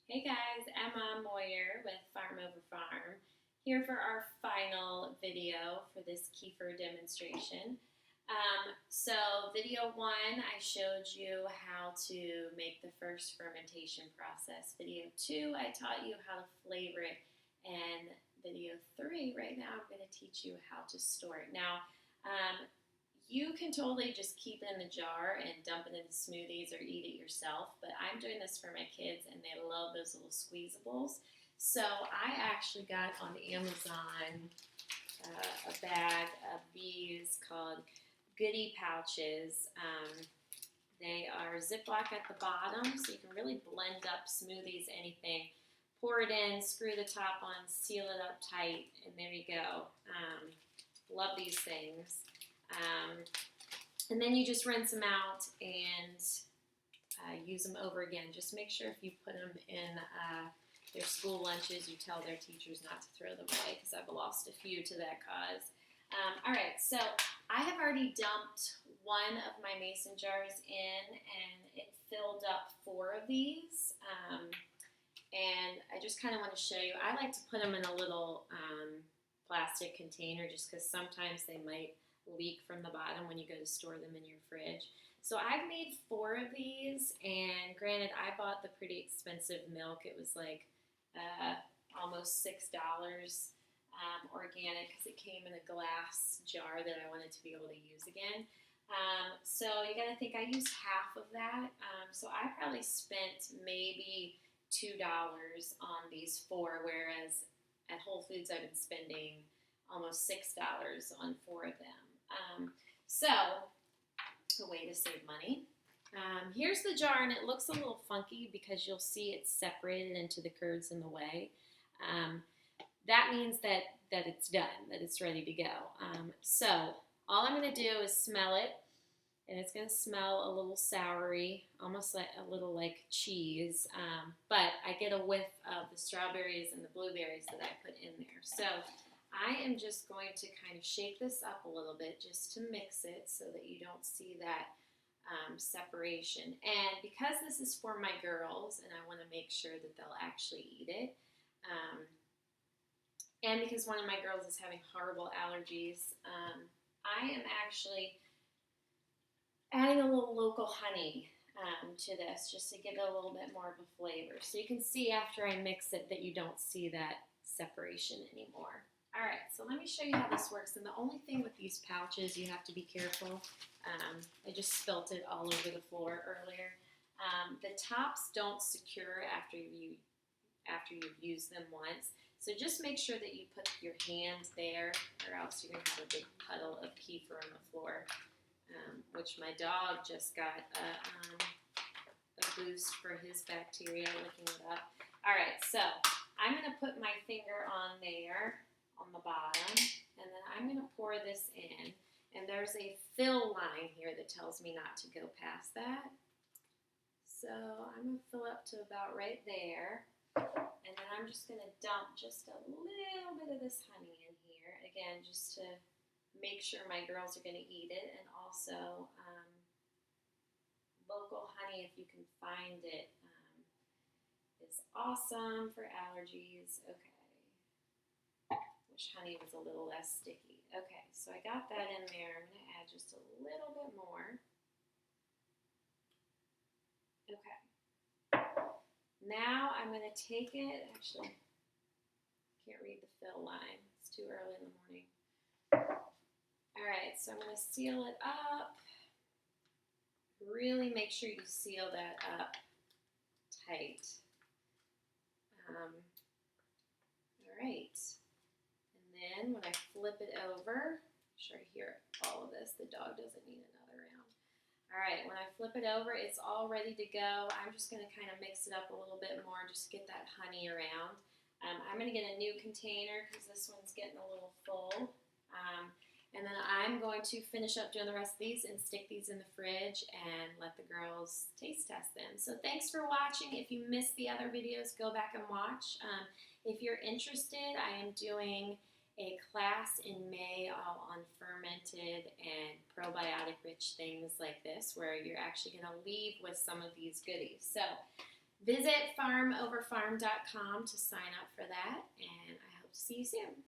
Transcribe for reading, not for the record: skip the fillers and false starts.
Hey guys, Emma Moyer with Pharm here for our final video for this kefir demonstration. Video one, I showed you how to make the first fermentation process. Video two, I taught you how to flavor it. And video three, right now, I'm going to teach you how to store it. Now, you can totally just keep it in the jar and dump it into smoothies or eat it yourself, but I'm doing this for my kids and they love those little squeezables. So I actually got on Amazon a bag of these called goodie pouches. They are Ziploc at the bottom, so you can really blend up smoothies, anything. Pour it in, screw the top on, seal it up tight, and there you go. Love these things. And then you just rinse them out and use them over again. Just make sure if you put them in their school lunches, you tell their teachers not to throw them away, because I've lost a few to that cause. All right, so I have already dumped one of my mason jars in, and it filled up 4 of these. And I just kind of want to show you. I like to put them in a little plastic container just because sometimes they might leak from the bottom when you go to store them in your fridge. So I've made 4 of these, and granted, I bought the pretty expensive milk. It was like almost $6 organic, because it came in a glass jar that I wanted to be able to use again. So you got to think I used half of that. So I probably spent maybe $2 on these 4, whereas at Whole Foods I've been spending almost $6 on 4 of them. So a way to save money. Here's the jar, and it looks a little funky because you'll see it's separated into the curds in the way. That means that it's done, that it's ready to go. So all I'm going to do is smell it, and it's going to smell a little soury, almost like a little like cheese, but I get a whiff of the strawberries and the blueberries that I put in there. So I am just going to kind of shake this up a little bit just to mix it so that you don't see that separation. And because this is for my girls and I want to make sure that they'll actually eat it, and because one of my girls is having horrible allergies, I am actually adding a little local honey to this just to give it a little bit more of a flavor. So you can see after I mix it that you don't see that separation anymore. All right, so let me show you how this works. And the only thing with these pouches, you have to be careful. I just spilt it all over the floor earlier. The tops don't secure after you've used them once. So just make sure that you put your hand there, or else you're going to have a big puddle of kefir on the floor, which my dog just got a boost for his bacteria licking it up. All right, so I'm going to put my finger on there, on the bottom, and then I'm going to pour this in, and there's a fill line here that tells me not to go past that. So I'm going to fill up to about right there, and then I'm just going to dump just a little bit of this honey in here, again, just to make sure my girls are going to eat it, and also local honey, if you can find it, is awesome for allergies. Okay. Wish honey was a little less sticky. Okay, so I got that in there. I'm going to add just a little bit more. Okay. Now I'm going to take it. Actually, I can't read the fill line. It's too early in the morning. All right, so I'm going to seal it up. Really make sure you seal that up tight. All right. Then when I flip it over, I'm sure I hear all of this. The dog doesn't need another round. All right, when I flip it over, it's all ready to go. I'm just going to kind of mix it up a little bit more just to get that honey around. I'm going to get a new container because this one's getting a little full. And then I'm going to finish up doing the rest of these and stick these in the fridge and let the girls taste test them. So thanks for watching. If you missed the other videos, go back and watch. If you're interested, I am doing a class in May all on fermented and probiotic rich things like this, where you're actually going to leave with some of these goodies. So Visit pharmoverpharm.com to sign up for that, and I hope to see you soon.